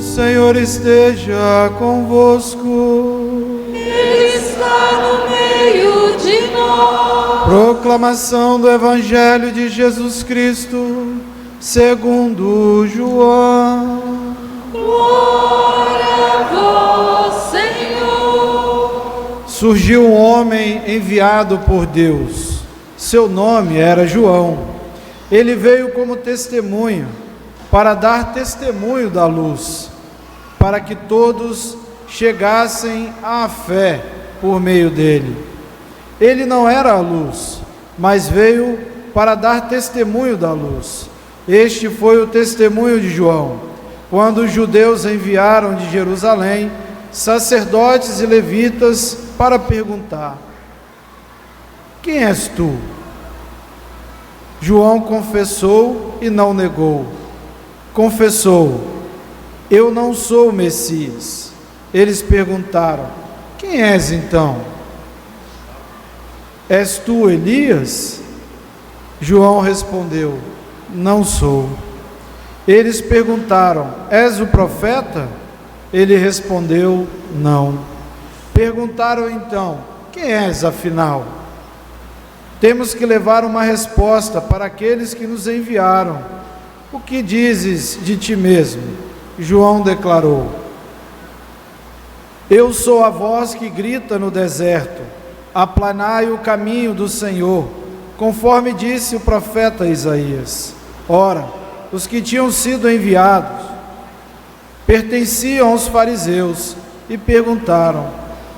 Senhor esteja convosco. Ele está no meio de nós. Proclamação do Evangelho de Jesus Cristo, segundo João. Glória a vós, Senhor. Surgiu um homem enviado por Deus. Seu nome era João. Ele veio como testemunha, para dar testemunho da luz, para que todos chegassem à fé por meio dele. Ele não era a luz, mas veio para dar testemunho da luz. Este foi o testemunho de João, quando os judeus enviaram de Jerusalém sacerdotes e levitas para perguntar: quem és tu? João confessou e não negou. Confessou: eu não sou o Messias. Eles perguntaram: quem és então? És tu Elias? João respondeu: não sou. Eles perguntaram: és o profeta? Ele respondeu: não. Perguntaram então: quem és afinal? Temos que levar uma resposta para aqueles que nos enviaram. O que dizes de ti mesmo? João declarou: eu sou a voz que grita no deserto, aplanai o caminho do Senhor, conforme disse o profeta Isaías. Ora, os que tinham sido enviados pertenciam aos fariseus e perguntaram: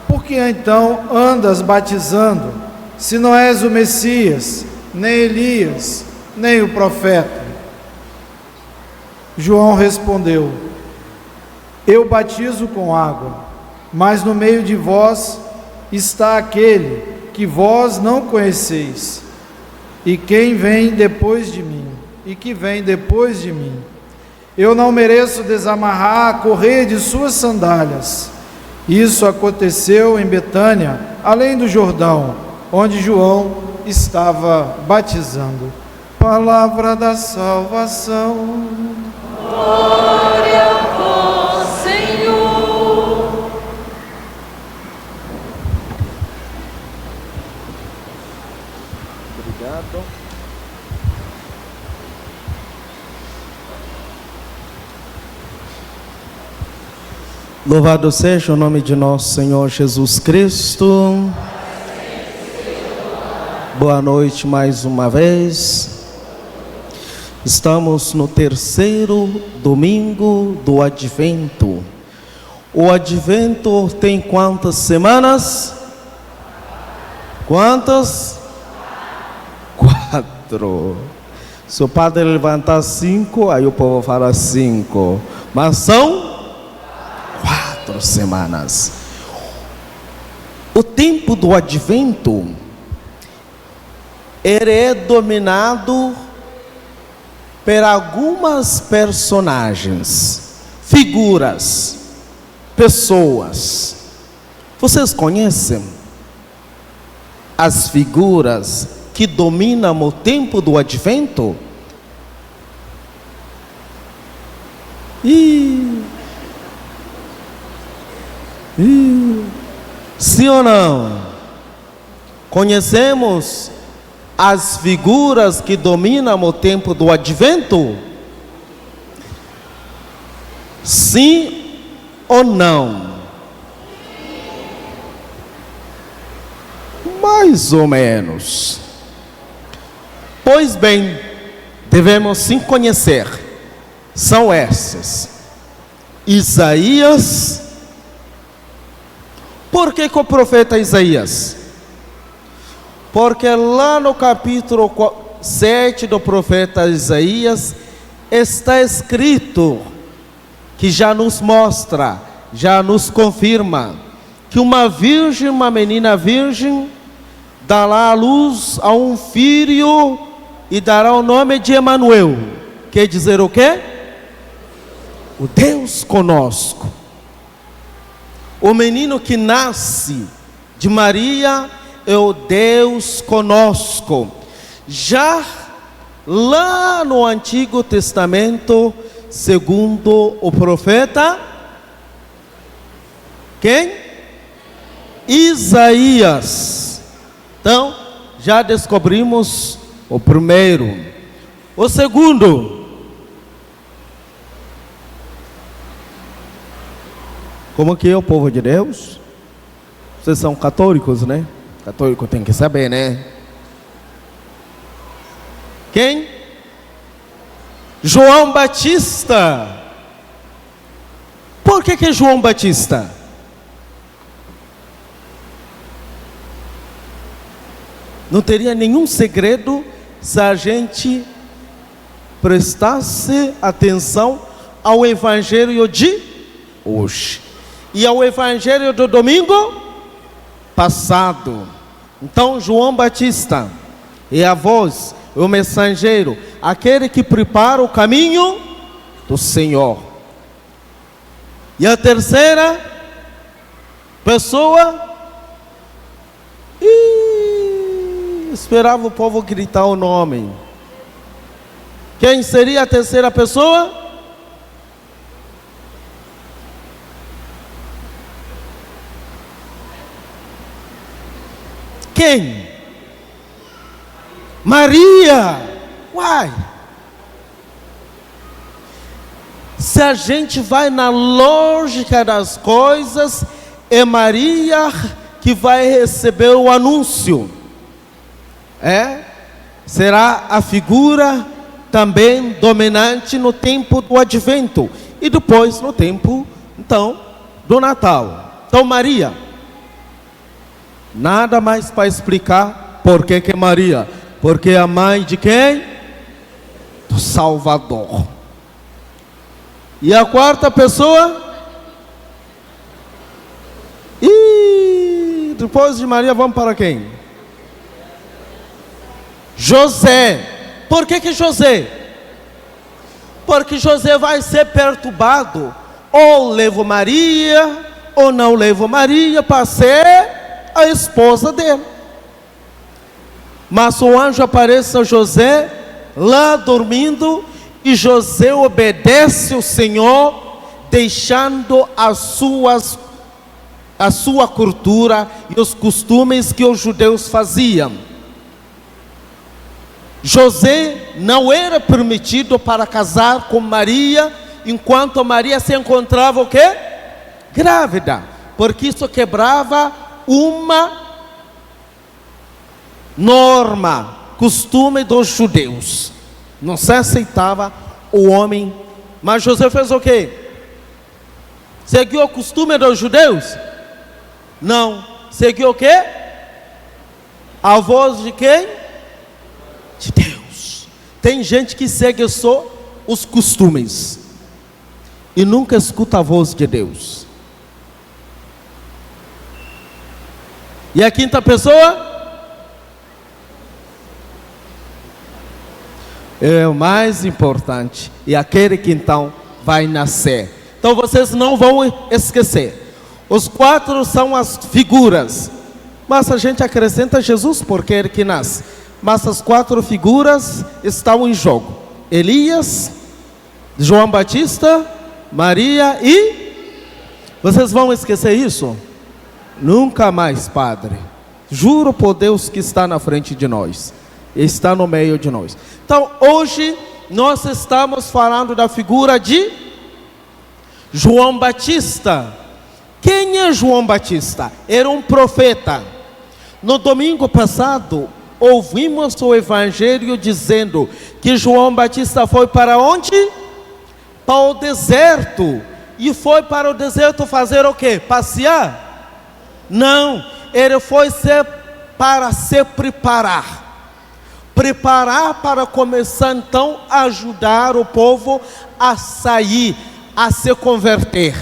por que então andas batizando, se não és o Messias, nem Elias, nem o profeta? João respondeu: eu batizo com água, mas no meio de vós está aquele que vós não conheceis, e quem vem depois de mim, eu não mereço desamarrar a correia de suas sandálias. Isso aconteceu em Betânia, além do Jordão, onde João estava batizando. Palavra da salvação. Glória a vós, Senhor. Obrigado. Louvado seja o nome de nosso Senhor Jesus Cristo. Boa noite mais uma vez. Estamos no terceiro domingo do Advento. O Advento tem quantas semanas? Quantas? 4. Se o padre levantar 5, aí o povo fala 5. Mas são 4 semanas. O tempo do Advento ele é dominado por algumas personagens, figuras, pessoas. Vocês conhecem as figuras que dominam o tempo do Advento? Sim ou não? Conhecemos as figuras que dominam o tempo do Advento? Sim ou não? Mais ou menos. Pois bem, devemos sim conhecer. São essas: Isaías. Por que o profeta Isaías? Porque lá no capítulo 7 do profeta Isaías está escrito, que já nos mostra, já nos confirma, que uma virgem, uma menina virgem, dará à luz a um filho e dará o nome de Emanuel. Quer dizer o quê? O Deus conosco. O menino que nasce de Maria é o Deus conosco. Já lá no Antigo Testamento segundo o profeta, quem? Isaías. Então, já descobrimos o primeiro. O segundo, como que é o povo de Deus? Vocês são católicos, né? Católico tem que saber, né? Quem? João Batista. Por que João Batista? Não teria nenhum segredo se a gente prestasse atenção ao evangelho de hoje e ao evangelho do domingo passado. Então, João Batista é a voz, é o mensageiro, aquele que prepara o caminho do Senhor. E a terceira pessoa, esperava o povo gritar o nome. Quem seria a terceira pessoa? Quem? Maria. Uai! Se a gente vai na lógica das coisas, é Maria que vai receber o anúncio. Será a figura também dominante no tempo do advento e depois no tempo, então, do Natal. Então, Maria, nada mais para explicar por que é Maria, porque é a mãe de quem? Do Salvador. E a quarta pessoa? E depois de Maria, vamos para quem? José. Por que José? Porque José vai ser perturbado. Ou levo Maria, ou não levo Maria para ser a esposa dele. Mas o anjo aparece a José lá dormindo, e José obedece ao Senhor, deixando a sua cultura e os costumes que os judeus faziam. José não era permitido para casar com Maria, enquanto Maria se encontrava o quê? Grávida, porque isso quebrava uma norma, costume dos judeus. Não se aceitava o homem. Mas José fez o quê? Seguiu o costume dos judeus? Não. Seguiu o quê? A voz de quem? De Deus. Tem gente que segue só os costumes e nunca escuta a voz de Deus. E a quinta pessoa? É o mais importante, e aquele que então vai nascer. Então vocês não vão esquecer. Os quatro são as figuras, mas a gente acrescenta Jesus porque é ele que nasce. Mas as quatro figuras estão em jogo: Elias, João Batista, Maria e... Vocês vão esquecer isso? Nunca mais, Padre. Juro por Deus que está na frente de nós, está no meio de nós. Então hoje nós estamos falando da figura de João Batista. Quem é João Batista? Era um profeta. No domingo passado ouvimos o evangelho dizendo que João Batista foi para onde? Para o deserto. E foi para o deserto fazer o quê? Passear? Não, ele foi para se preparar para começar então a ajudar o povo a sair, a se converter.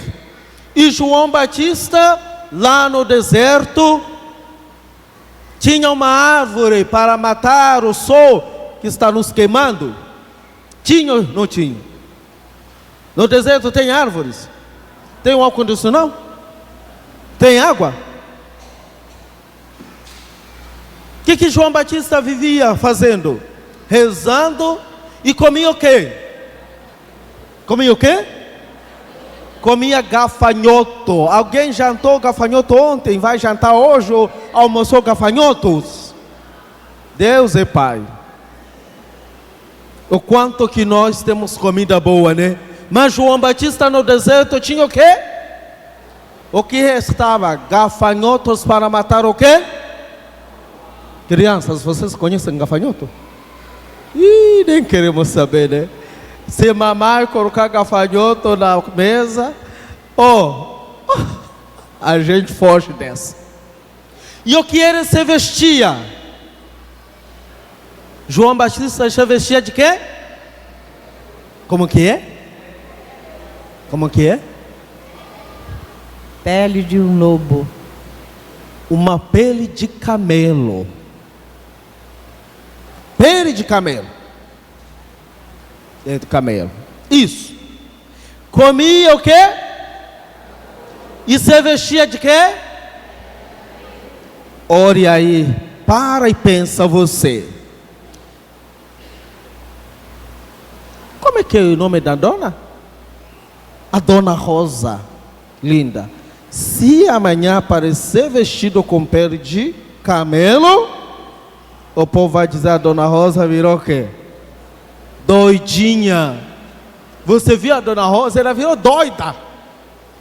E João Batista, lá no deserto, tinha uma árvore para matar o sol que está nos queimando? Tinha ou não tinha? No deserto tem árvores? Tem um ar-condicionado? Tem água? O que João Batista vivia fazendo? Rezando e comia o quê? Comia o quê? Comia gafanhoto. Alguém jantou gafanhoto ontem? Vai jantar hoje ou almoçou gafanhotos? Deus é Pai. O quanto que nós temos comida boa, né? Mas João Batista no deserto tinha o quê? O que restava? Gafanhotos para matar o quê? Crianças, vocês conhecem gafanhoto? Ih, nem queremos saber, né? Se mamãe colocar gafanhoto na mesa, a gente foge dessa. E o que ele se vestia? João Batista se vestia de quê? Como que é? Como que é? Pele de um lobo. Uma pele de camelo. Pele de camelo. De camelo. Isso. Comia o quê? E se vestia de quê? Ore aí. Para e pensa você. Como é que é o nome da dona? A Dona Rosa. Linda. Se amanhã aparecer vestido com pele de camelo, o povo vai dizer: a Dona Rosa virou o quê? Doidinha. Você viu a Dona Rosa? Ela virou doida.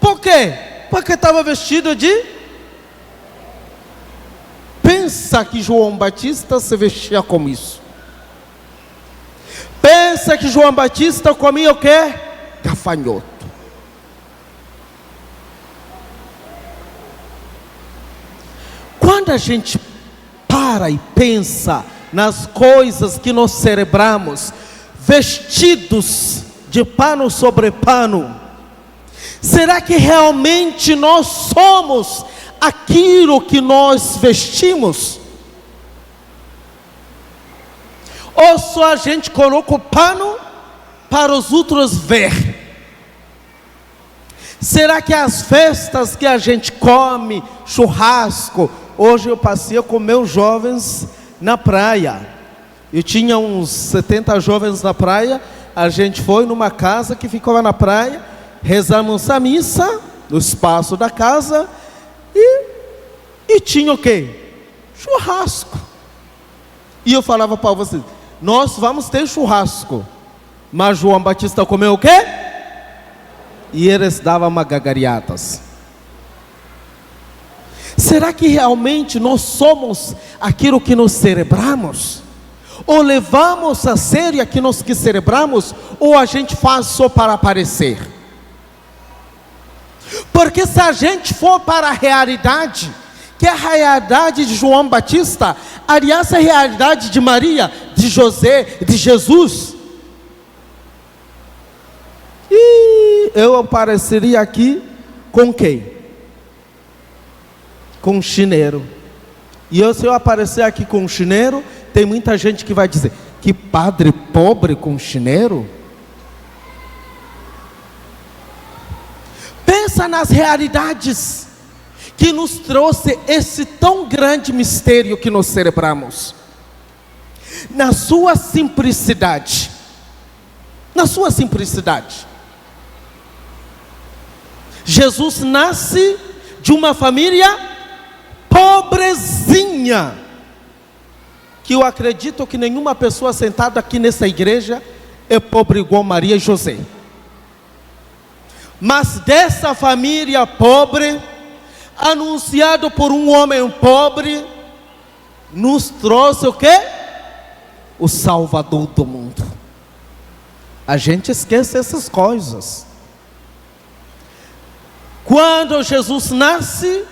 Por quê? Porque estava vestido de... Pensa que João Batista se vestia como isso. Pensa que João Batista comia o quê? Gafanhoto. Quando a gente para e pensa nas coisas que nós celebramos, vestidos de pano sobre pano, será que realmente nós somos aquilo que nós vestimos? Ou só a gente coloca o pano para os outros ver? Será que as festas que a gente come, churrasco... Hoje eu passei com meus jovens na praia. Eu tinha uns 70 jovens na praia. A gente foi numa casa que ficava na praia. Rezamos a missa no espaço da casa. E tinha o quê? Churrasco. E eu falava para vocês: nós vamos ter churrasco. Mas João Batista comeu o quê? E eles davam uma gagariadas. Será que realmente nós somos aquilo que nós celebramos? Ou levamos a sério aquilo que celebramos? Ou a gente faz só para aparecer? Porque se a gente for para a realidade, que é a realidade de João Batista, aliás, a realidade de Maria, de José, de Jesus, e eu apareceria aqui com quem? Com um chineiro. E se eu aparecer aqui com um chineiro, tem muita gente que vai dizer: que padre pobre com chineiro? Pensa nas realidades que nos trouxe esse tão grande mistério que nós celebramos. Na sua simplicidade. Na sua simplicidade. Jesus nasce de uma família pobrezinha, que eu acredito que nenhuma pessoa sentada aqui nessa igreja é pobre igual Maria e José. Mas dessa família pobre, anunciado por um homem pobre, nos trouxe o quê? O Salvador do mundo. A gente esquece essas coisas. Quando Jesus nasce,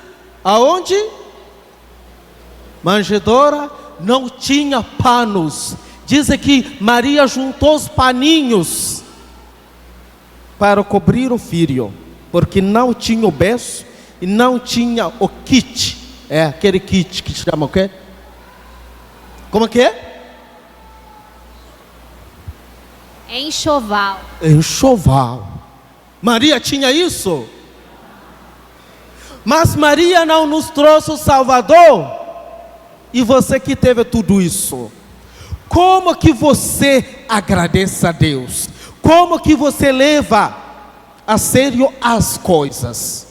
aonde? Manjedoura, não tinha panos. Dizem que Maria juntou os paninhos para cobrir o filho, porque não tinha o berço e não tinha o kit. É aquele kit que chama o quê? Como que é? Enxoval. Enxoval. Maria tinha isso? Mas Maria não nos trouxe o Salvador. E você que teve tudo isso, como que você agradece a Deus? como que você leva a sério as coisas.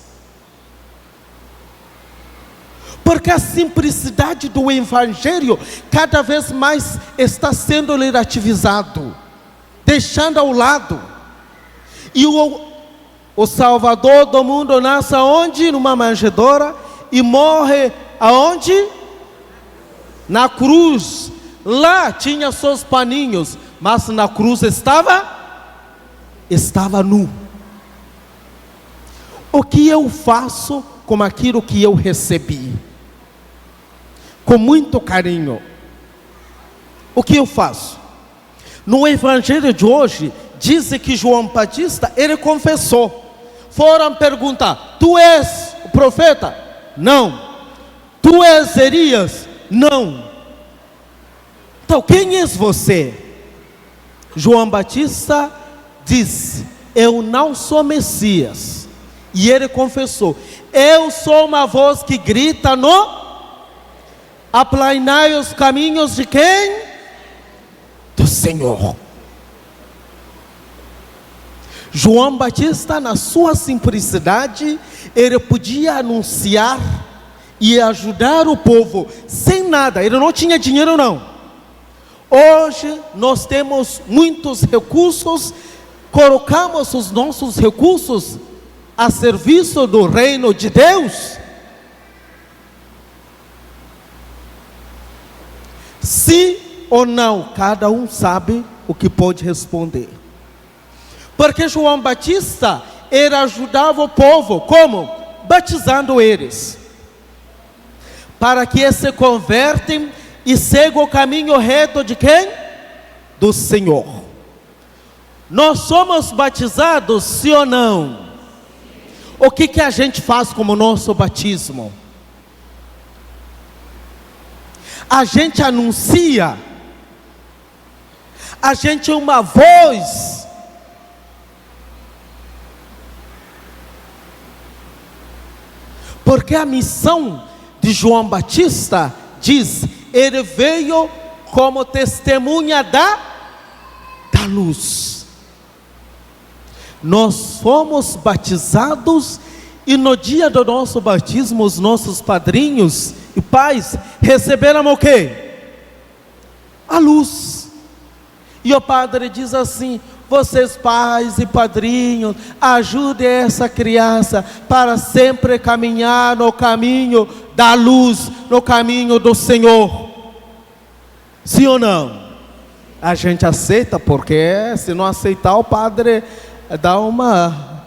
Porque a simplicidade do Evangelho cada vez mais está sendo relativizado, deixando ao lado. E o Salvador do mundo nasce aonde? Numa manjedoura, e morre aonde? Na cruz. Lá tinha seus paninhos, mas na cruz estava nu. O que eu faço com aquilo que eu recebi? Com muito carinho. O que eu faço? No Evangelho de hoje, diz que João Batista, ele confessou. Foram perguntar: tu és o profeta? Não. Tu és Elias? Não. Então, quem és você? João Batista disse: eu não sou Messias. E ele confessou: eu sou uma voz que grita no aplanai os caminhos de quem? Do Senhor. João Batista, na sua simplicidade, ele podia anunciar e ajudar o povo sem nada. Ele não tinha dinheiro, não. Hoje nós temos muitos recursos, colocamos os nossos recursos a serviço do reino de Deus. Sim ou não, cada um sabe o que pode responder. Porque João Batista, ele ajudava o povo, como? Batizando eles, para que eles se convertem e sigam o caminho reto de quem? Do Senhor. Nós somos batizados, sim ou não? O que a gente faz como nosso batismo? A gente anuncia, a gente é uma voz, porque a missão de João Batista diz: ele veio como testemunha da luz. Nós fomos batizados, e no dia do nosso batismo, os nossos padrinhos e pais receberam o quê? A luz. E o padre diz assim: vocês pais e padrinhos, ajudem essa criança para sempre caminhar no caminho da luz, no caminho do Senhor. Sim ou não? A gente aceita, porque se não aceitar, o padre dá uma...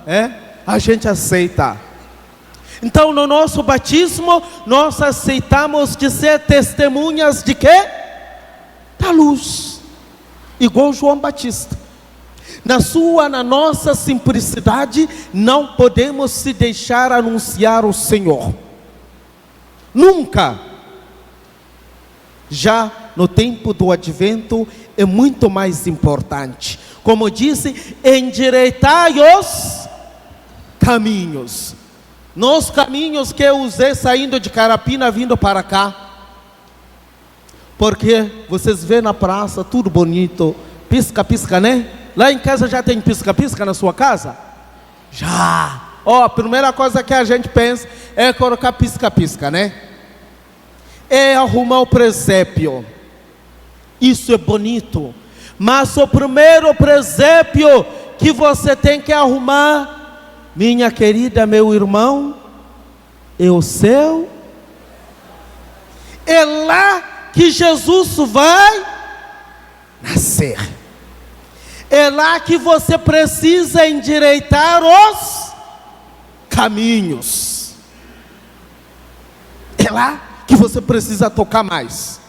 a gente aceita. Então, no nosso batismo, nós aceitamos de ser testemunhas de quê? Da luz. Igual João Batista. Na nossa simplicidade, não podemos se deixar anunciar o Senhor. Nunca. Já no tempo do advento, é muito mais importante. Como disse, endireitai os caminhos. Nos caminhos que eu usei saindo de Carapina, vindo para cá. Porque vocês vêem na praça, tudo bonito, pisca-pisca, né? Lá em casa já tem pisca-pisca na sua casa? Já! A primeira coisa que a gente pensa é colocar pisca-pisca, né? É arrumar o presépio. Isso é bonito. Mas o primeiro presépio que você tem que arrumar, minha querida, meu irmão, é o céu. É lá que Jesus vai nascer. É lá que você precisa endireitar os caminhos. É lá que você precisa tocar mais.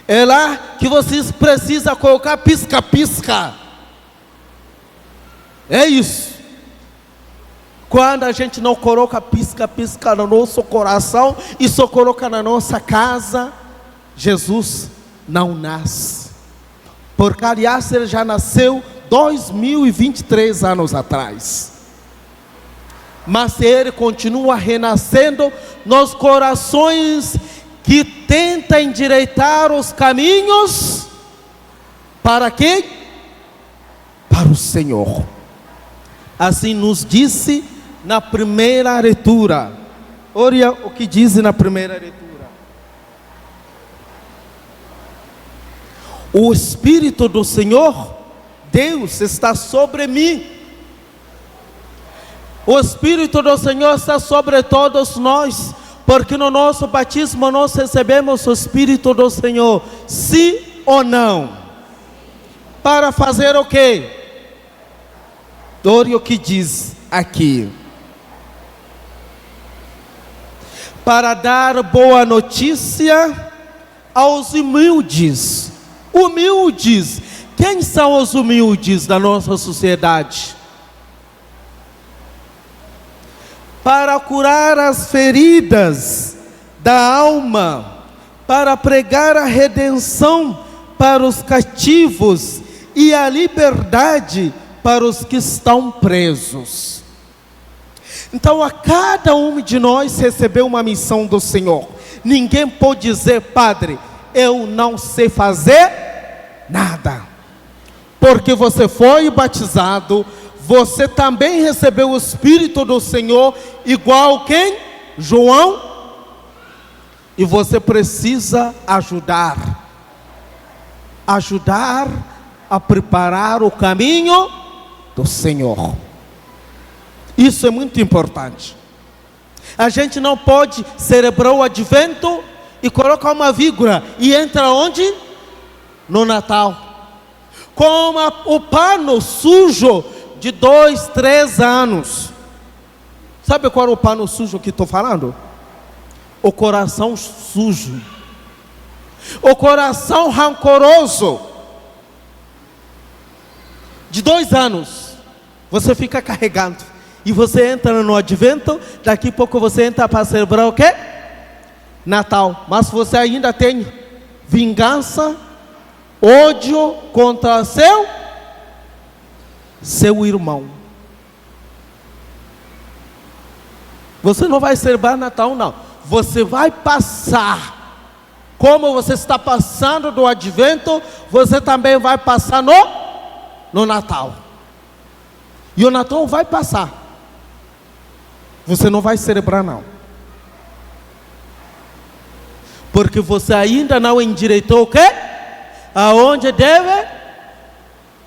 É lá que você precisa colocar pisca-pisca. É isso. Quando a gente não coloca pisca-pisca no nosso coração e só coloca na nossa casa, Jesus não nasce. Porque aliás ele já nasceu 2023 anos atrás. Mas ele continua renascendo nos corações que tentam endireitar os caminhos. Para quê? para o Senhor. Assim nos disse na primeira leitura. Olha o que diz na primeira leitura. O Espírito do Senhor, Deus, está sobre mim. O Espírito do Senhor está sobre todos nós, porque no nosso batismo nós recebemos o Espírito do Senhor, sim ou não? Para fazer o quê? Olha o que diz aqui. Para dar boa notícia aos humildes. Humildes. Quem são os humildes da nossa sociedade? Para curar as feridas da alma, para pregar a redenção para os cativos e a liberdade para os que estão presos. Então a cada um de nós recebeu uma missão do Senhor. Ninguém pode dizer: Padre, eu não sei fazer nada. Porque você foi batizado, você também recebeu o Espírito do Senhor, igual quem? João. E você precisa ajudar a preparar o caminho do Senhor. Isso é muito importante. A gente não pode celebrar o advento e colocar uma vírgula e entra onde? No Natal. Com o pano sujo de 2, 3 anos. Sabe qual é o pano sujo que estou falando? O coração sujo. O coração rancoroso. De 2 anos. Você fica carregando. E você entra no advento. Daqui a pouco você entra para celebrar o quê? Natal. Mas você ainda tem vingança, ódio contra seu irmão. Você não vai celebrar Natal, não. Você vai passar. Como você está passando do advento, você também vai passar no Natal. E o Natal vai passar. Você não vai celebrar, não. Porque você ainda não endireitou o quê? Aonde deve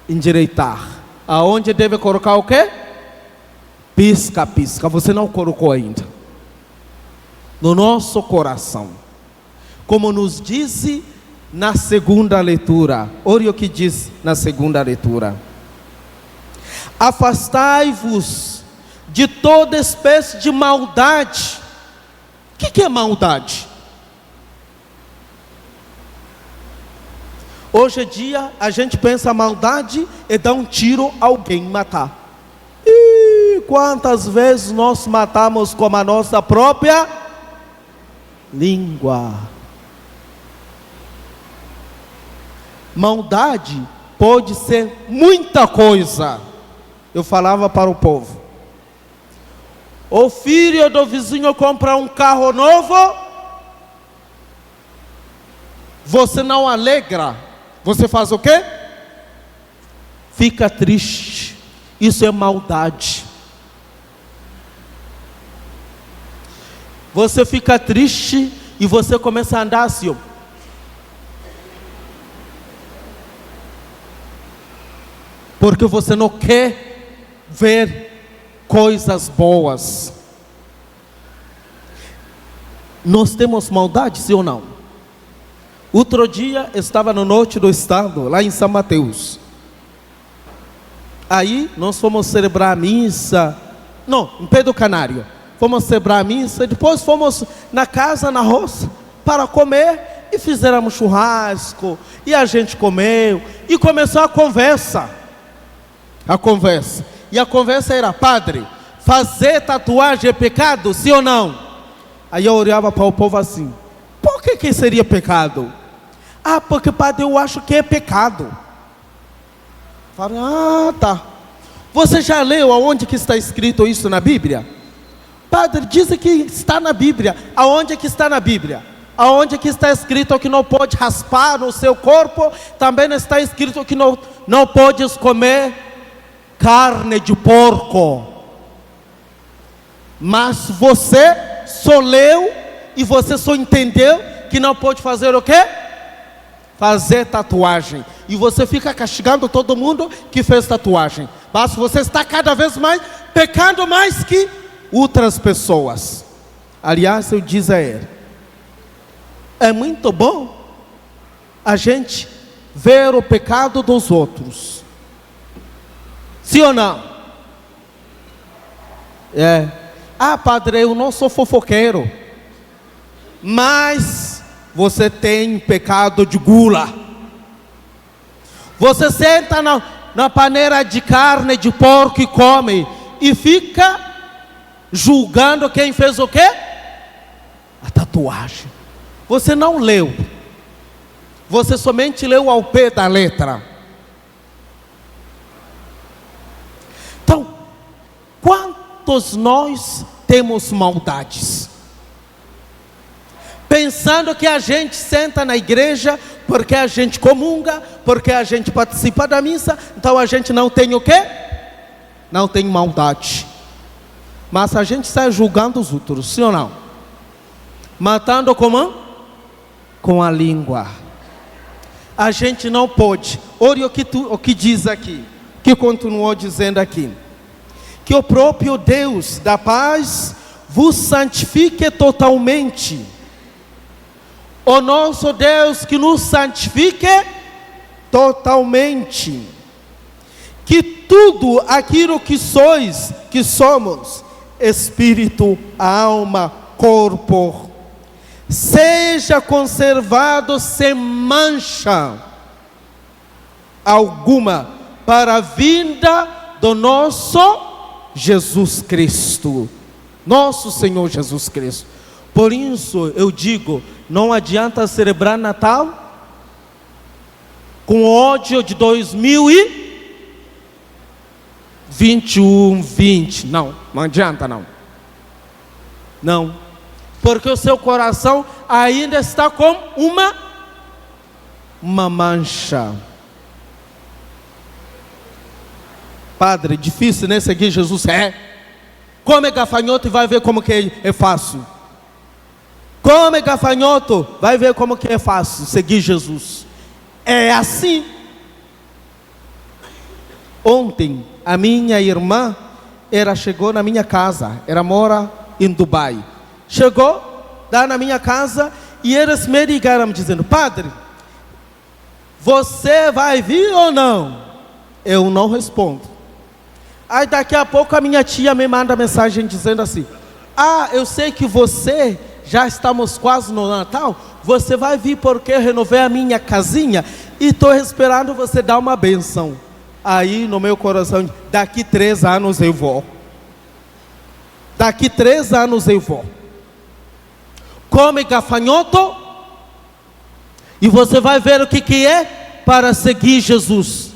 endireitar. Aonde deve colocar o quê? Pisca, pisca. Você não colocou ainda. No nosso coração. Como nos disse na segunda leitura. Olha o que diz na segunda leitura. Afastai-vos de toda espécie de maldade. O que é maldade? Hoje em dia a gente pensa maldade é dar um tiro a alguém, matar. E quantas vezes nós matamos com a nossa própria língua? Maldade pode ser muita coisa. Eu falava para o povo: o filho do vizinho compra um carro novo, você não alegra. Você faz o quê? Fica triste. Isso é maldade. Você fica triste e você começa a andar assim. Porque você não quer ver coisas boas. Nós temos maldade, sim ou não? Outro dia estava no norte do estado, lá em São Mateus. Aí nós fomos celebrar a missa. Não, em Pedro Canário. Fomos celebrar a missa. Depois fomos na casa, na roça, para comer. E fizemos churrasco. E a gente comeu. E começou a conversa. E a conversa era: Padre, fazer tatuagem é pecado, sim ou não? Aí eu olhava para o povo assim: por que seria pecado? Ah, porque, padre, eu acho que é pecado. Falei: ah, tá. Você já leu aonde que está escrito isso na Bíblia? Padre, diz que está na Bíblia. Aonde que está na Bíblia? Aonde que está escrito que não pode raspar no seu corpo? Também está escrito que não podes comer carne de porco. Mas você só leu e você só entendeu que não pode fazer o quê? Fazer tatuagem. E você fica castigando todo mundo que fez tatuagem. Mas você está cada vez mais pecando mais que outras pessoas. Aliás, eu dizer, é muito bom a gente ver o pecado dos outros. Sim ou não? Padre, eu não sou fofoqueiro. Mas você tem pecado de gula. Você senta na paneira de carne de porco e come. E fica julgando quem fez o quê? A tatuagem. Você não leu. Você somente leu ao pé da letra. Então, quantos nós temos maldades? Pensando que a gente senta na igreja porque a gente comunga, porque a gente participa da missa, então a gente não tem o quê? Não tem maldade. Mas a gente sai julgando os outros, sim ou não? Matando como? Com a língua. A gente não pode. Olha o que diz aqui, que continuou dizendo aqui. Que o próprio Deus da paz vos santifique totalmente. O nosso Deus que nos santifique totalmente. Que tudo aquilo que sois, que somos, espírito, alma, corpo, seja conservado sem mancha alguma para a vinda do nosso Jesus Cristo, nosso Senhor Jesus Cristo. Por isso eu digo, não adianta celebrar Natal com ódio de 2021, 20. Não adianta não. Não. Porque o seu coração ainda está com uma mancha. Padre, difícil, né, seguir Jesus? Come gafanhoto e vai ver como que é fácil. Come gafanhoto, vai ver como que é fácil seguir Jesus. É assim. Ontem, a minha irmã, chegou na minha casa. Ela mora em Dubai. Chegou lá na minha casa e eles me ligaram dizendo: Padre, você vai vir ou não? Eu não respondo. Aí daqui a pouco a minha tia me manda mensagem dizendo assim: eu sei que você, já estamos quase no Natal, você vai vir porque eu renovei a minha casinha e estou esperando você dar uma benção. Aí no meu coração, daqui 3 anos eu vou. Daqui 3 anos eu vou. Come gafanhoto e você vai ver o que é para seguir Jesus.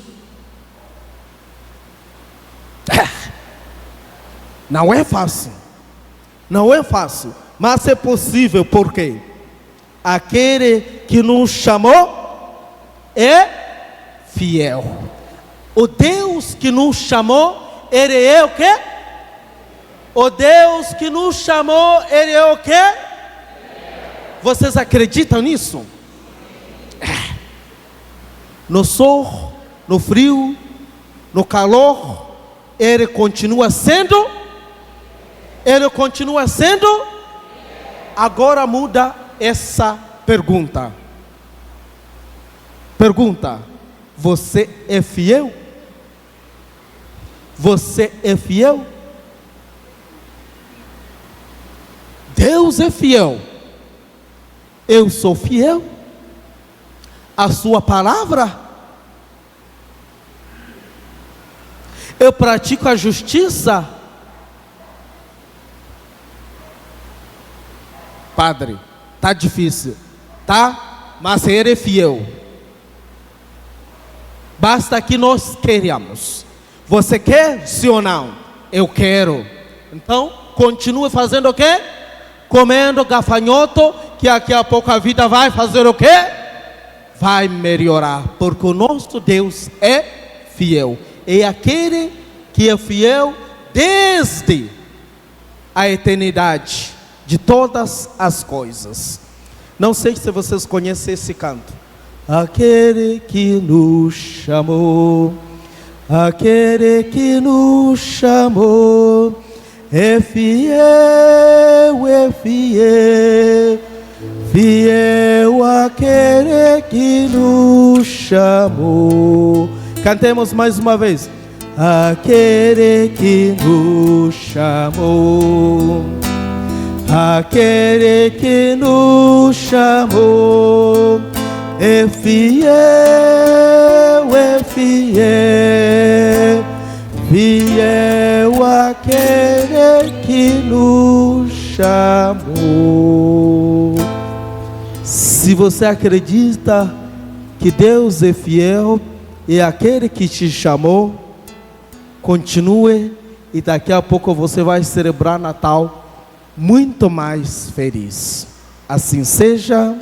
Não é fácil. Não é fácil. Mas é possível, porque aquele que nos chamou é fiel. O Deus que nos chamou, Ele é o quê? O Deus que nos chamou, Ele é o quê? Vocês acreditam nisso? No sol, no frio, no calor, Ele continua sendo. Ele continua sendo. Agora muda essa pergunta. Pergunta: você é fiel? Você é fiel? Deus é fiel. Eu sou fiel. A sua palavra. Eu pratico a justiça. Padre, tá difícil, tá? Mas Ele é fiel. Basta que nós queremos. Você quer, sim ou não? Eu quero. Então, continue fazendo o quê? Comendo gafanhoto, que daqui a pouco a vida vai fazer o quê? Vai melhorar, porque o nosso Deus é fiel. É aquele que é fiel desde a eternidade de todas as coisas. Não sei se vocês conhecem esse canto. Aquele que nos chamou, aquele que nos chamou, é fiel, fiel aquele que nos chamou. Cantemos mais uma vez. Aquele que nos chamou, aquele que nos chamou, é fiel, fiel aquele que nos chamou. Se você acredita que Deus é fiel e aquele que te chamou, continue, e daqui a pouco você vai celebrar Natal muito mais feliz. Assim seja.